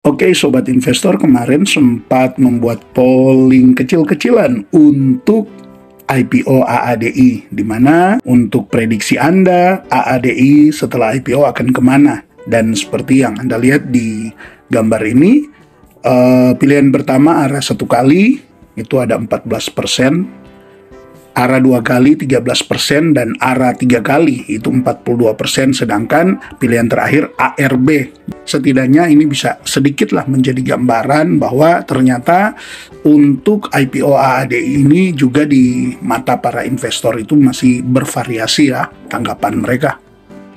Oke, sobat investor, kemarin sempat membuat polling kecil-kecilan untuk IPO AADI, di mana untuk prediksi Anda, AADI setelah IPO akan kemana. Dan seperti yang Anda lihat di gambar ini, pilihan pertama arah 1 kali, itu ada 14%, arah 2 kali 13%, dan arah 3 kali itu 42%, sedangkan pilihan terakhir ARB. Setidaknya ini bisa sedikitlah menjadi gambaran bahwa ternyata untuk IPO AADI ini juga di mata para investor itu masih bervariasi ya tanggapan mereka.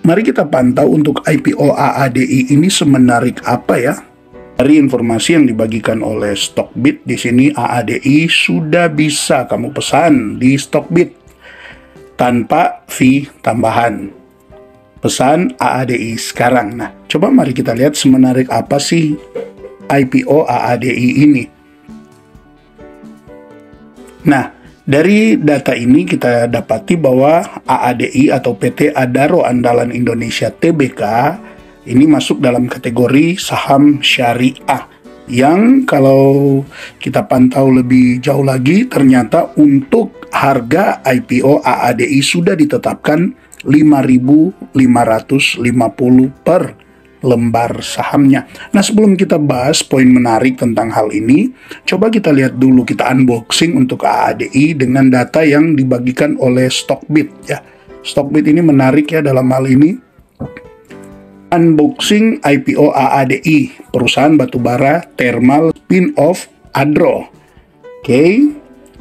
Mari kita pantau untuk IPO AADI ini semenarik apa ya. Dari informasi yang dibagikan oleh Stockbit, di sini AADI sudah bisa kamu pesan di Stockbit tanpa fee tambahan. Pesan AADI sekarang. Nah, coba mari kita lihat semenarik apa sih IPO AADI ini. Nah, dari data ini kita dapati bahwa AADI atau PT Adaro Andalan Indonesia Tbk ini masuk dalam kategori saham syariah yang kalau kita pantau lebih jauh lagi, ternyata untuk harga IPO AADI sudah ditetapkan 5.550 per lembar sahamnya. Nah, sebelum kita bahas poin menarik tentang hal ini, coba kita lihat dulu, kita unboxing untuk AADI dengan data yang dibagikan oleh Stockbit ya. Stockbit ini menarik ya dalam hal ini. Unboxing IPO AADI, perusahaan batubara thermal spin-off Adro. Oke.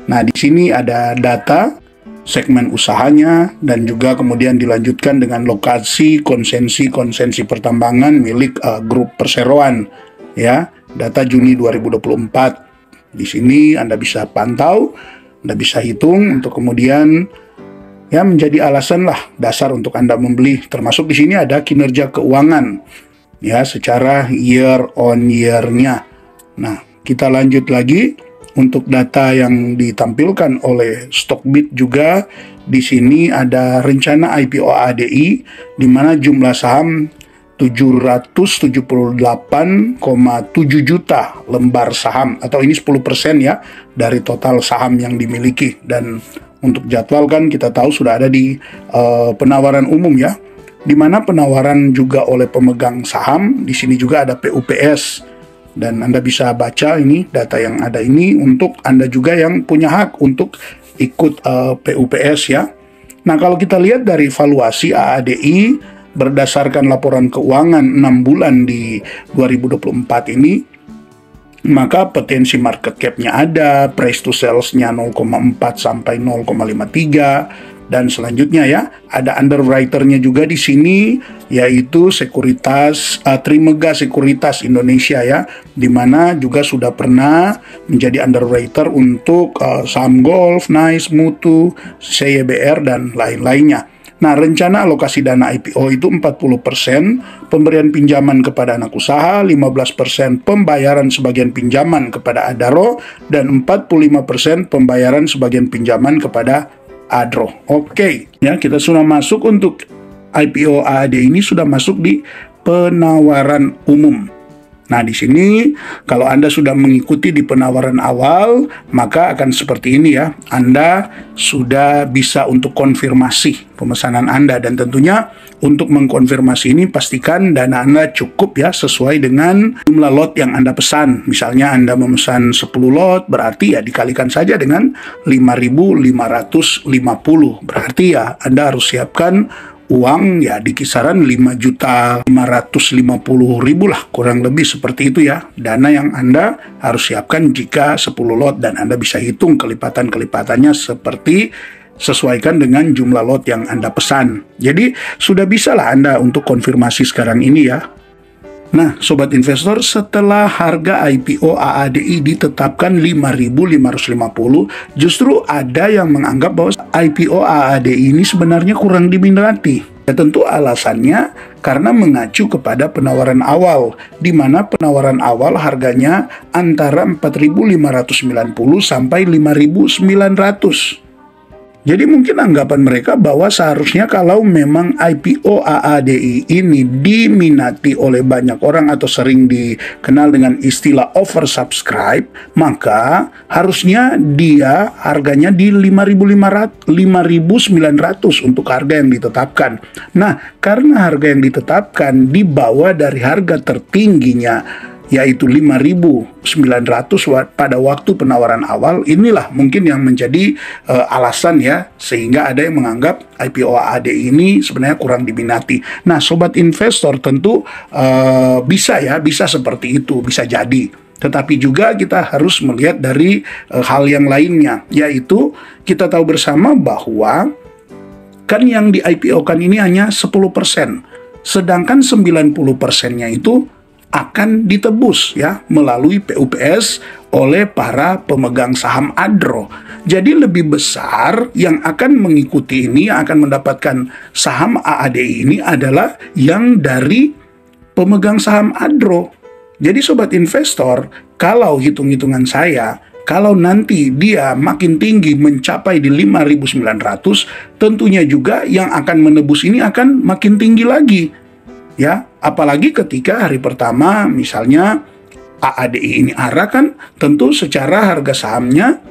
Nah, di sini ada data segmen usahanya dan juga kemudian dilanjutkan dengan lokasi konsensi pertambangan milik grup perseroan ya. Data Juni 2024. Di sini Anda bisa pantau, Anda bisa hitung untuk kemudian ya menjadi alasan lah dasar untuk Anda membeli. Termasuk di sini ada kinerja keuangan ya secara year on year-nya. Nah, kita lanjut lagi untuk data yang ditampilkan oleh Stockbit juga. Di sini ada rencana IPO AADI di mana jumlah saham 778,7 juta lembar saham, atau ini 10% ya dari total saham yang dimiliki. Dan untuk jadwal kan kita tahu sudah ada di penawaran umum ya, di mana penawaran juga oleh pemegang saham. Di sini juga ada PUPS dan Anda bisa baca ini data yang ada ini untuk Anda juga yang punya hak untuk ikut PUPS ya. Nah, kalau kita lihat dari valuasi AADI berdasarkan laporan keuangan 6 bulan di 2024 ini, maka potensi market cap-nya ada, price to sales-nya 0,4 sampai 0,53, dan selanjutnya ya ada underwriter-nya juga di sini, yaitu Sekuritas Trimega Sekuritas Indonesia ya, di mana juga sudah pernah menjadi underwriter untuk saham Golf, Nice, Mutu, CYBR dan lain-lainnya. Nah, rencana alokasi dana IPO itu 40% pemberian pinjaman kepada anak usaha, 15% pembayaran sebagian pinjaman kepada Adaro, dan 45% pembayaran sebagian pinjaman kepada Adro. Oke, ya kita sudah masuk untuk IPO AADI ini sudah masuk di penawaran umum. Nah, di sini kalau Anda sudah mengikuti di penawaran awal, maka akan seperti ini ya. Anda sudah bisa untuk konfirmasi pemesanan Anda, dan tentunya untuk mengkonfirmasi ini pastikan dana Anda cukup ya, sesuai dengan jumlah lot yang Anda pesan. Misalnya Anda memesan 10 lot, berarti ya dikalikan saja dengan 5.550. Berarti ya Anda harus siapkan uang ya di kisaran 5.550.000 lah, kurang lebih seperti itu ya, dana yang Anda harus siapkan jika 10 lot, dan Anda bisa hitung kelipatan-kelipatannya seperti sesuaikan dengan jumlah lot yang Anda pesan. Jadi sudah bisa lah Anda untuk konfirmasi sekarang ini ya. Nah, sobat investor, setelah harga IPO AADI ditetapkan 5.550, justru ada yang menganggap bahwa IPO AADI ini sebenarnya kurang diminati. Ya, tentu alasannya karena mengacu kepada penawaran awal, di mana penawaran awal harganya antara 4.590 sampai 5.900. Jadi mungkin anggapan mereka bahwa seharusnya kalau memang IPO AADI ini diminati oleh banyak orang atau sering dikenal dengan istilah oversubscribe, maka harusnya dia harganya di 5.900 untuk harga yang ditetapkan. Nah, karena harga yang ditetapkan di bawah dari harga tertingginya, yaitu 5.900 pada waktu penawaran awal, inilah mungkin yang menjadi alasan ya, sehingga ada yang menganggap IPO AAD ini sebenarnya kurang diminati. Nah, sobat investor tentu bisa seperti itu, bisa jadi. Tetapi juga kita harus melihat dari hal yang lainnya, yaitu kita tahu bersama bahwa kan yang di IPO-kan ini hanya 10%, sedangkan 90%-nya itu akan ditebus ya melalui PUPS oleh para pemegang saham ADRO. Jadi lebih besar yang akan mengikuti ini, akan mendapatkan saham AADI ini adalah yang dari pemegang saham ADRO. Jadi sobat investor, kalau hitung-hitungan saya, kalau nanti dia makin tinggi mencapai di 5.900, tentunya juga yang akan menebus ini akan makin tinggi lagi. Ya, apalagi ketika hari pertama misalnya AADI ini arah, kan tentu secara harga sahamnya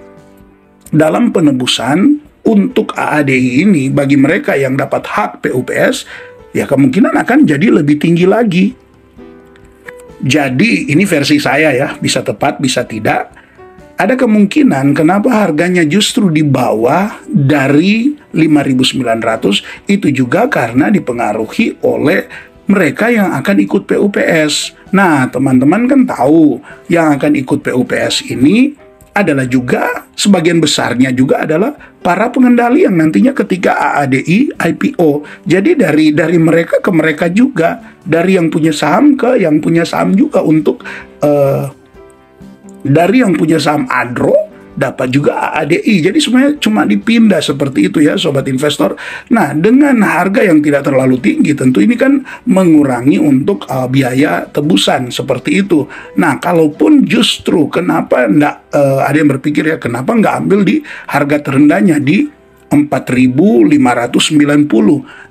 dalam penebusan untuk AADI ini bagi mereka yang dapat hak PUPS ya kemungkinan akan jadi lebih tinggi lagi. Jadi ini versi saya ya, bisa tepat bisa tidak. Ada kemungkinan kenapa harganya justru di bawah dari 5.900 itu juga karena dipengaruhi oleh mereka yang akan ikut PUPS. Nah, teman-teman kan tahu yang akan ikut PUPS ini adalah juga sebagian besarnya juga adalah para pengendali yang nantinya ketika AADI IPO. Jadi dari mereka ke mereka juga, dari yang punya saham ke yang punya saham juga, untuk dari yang punya saham ADRO dapat juga AADI. Jadi sebenarnya cuma dipindah seperti itu ya sobat investor. Nah, dengan harga yang tidak terlalu tinggi tentu ini kan mengurangi untuk biaya tebusan seperti itu. Nah, kalaupun justru kenapa ada yang berpikir ya kenapa nggak ambil di harga terendahnya di 4.590.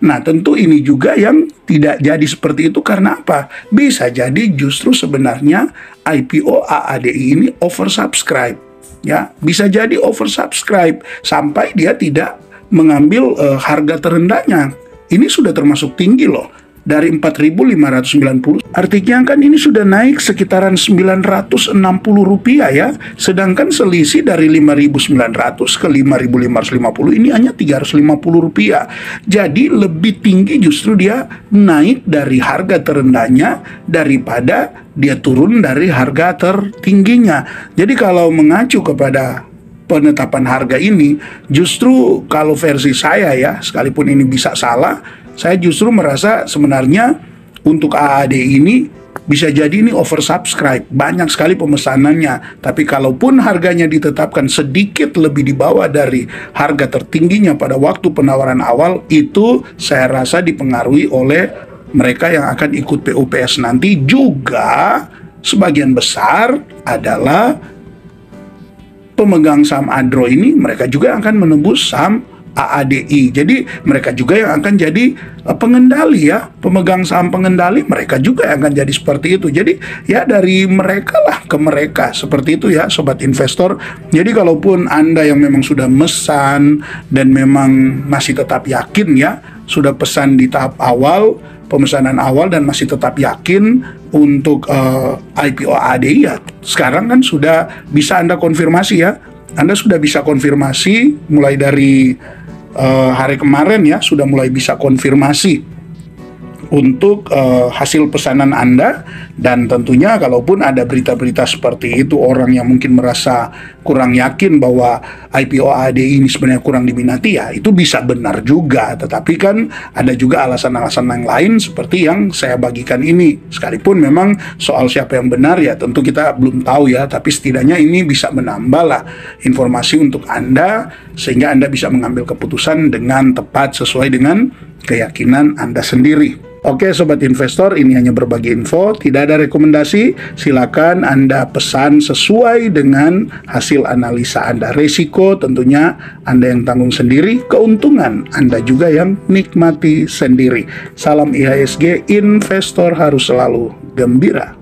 Nah, tentu ini juga yang tidak jadi seperti itu karena apa? Bisa jadi justru sebenarnya IPO AADI ini oversubscribe. Ya, bisa jadi oversubscribe sampai dia tidak mengambil harga terendahnya. Ini sudah termasuk tinggi loh, dari 4.590. Artinya kan ini sudah naik sekitaran 960 rupiah ya. Sedangkan selisih dari 5.900 ke 5.550 ini hanya 350 rupiah. Jadi lebih tinggi justru dia naik dari harga terendahnya daripada dia turun dari harga tertingginya. Jadi kalau mengacu kepada penetapan harga ini, justru kalau versi saya ya, sekalipun ini bisa salah, saya justru merasa sebenarnya untuk AAD ini bisa jadi ini oversubscribe, banyak sekali pemesanannya. Tapi kalaupun harganya ditetapkan sedikit lebih di bawah dari harga tertingginya pada waktu penawaran awal, itu saya rasa dipengaruhi oleh mereka yang akan ikut PUPS nanti. Juga sebagian besar adalah pemegang saham ADRO ini, mereka juga akan menembus saham AADI. Jadi mereka juga yang akan jadi pengendali ya, pemegang saham pengendali, mereka juga yang akan jadi seperti itu. Jadi ya dari mereka lah ke mereka seperti itu ya sobat investor. Jadi kalaupun Anda yang memang sudah mesan dan memang masih tetap yakin ya, sudah pesan di tahap awal, pemesanan awal, dan masih tetap yakin untuk IPO AADI ya, sekarang kan sudah bisa Anda konfirmasi ya. Anda sudah bisa konfirmasi mulai dari hari kemarin ya, sudah mulai bisa konfirmasi untuk hasil pesanan Anda. Dan tentunya kalaupun ada berita-berita seperti itu, orang yang mungkin merasa kurang yakin bahwa IPO AADI ini sebenarnya kurang diminati ya, itu bisa benar juga. Tetapi kan ada juga alasan-alasan yang lain seperti yang saya bagikan ini. Sekalipun memang soal siapa yang benar ya tentu kita belum tahu ya, tapi setidaknya ini bisa menambah lah informasi untuk Anda sehingga Anda bisa mengambil keputusan dengan tepat sesuai dengan keyakinan Anda sendiri. Oke sobat investor, ini hanya berbagi info, tidak ada rekomendasi. Silakan Anda pesan sesuai dengan hasil analisa Anda. Resiko tentunya Anda yang tanggung sendiri, keuntungan Anda juga yang nikmati sendiri. Salam IHSG, investor harus selalu gembira.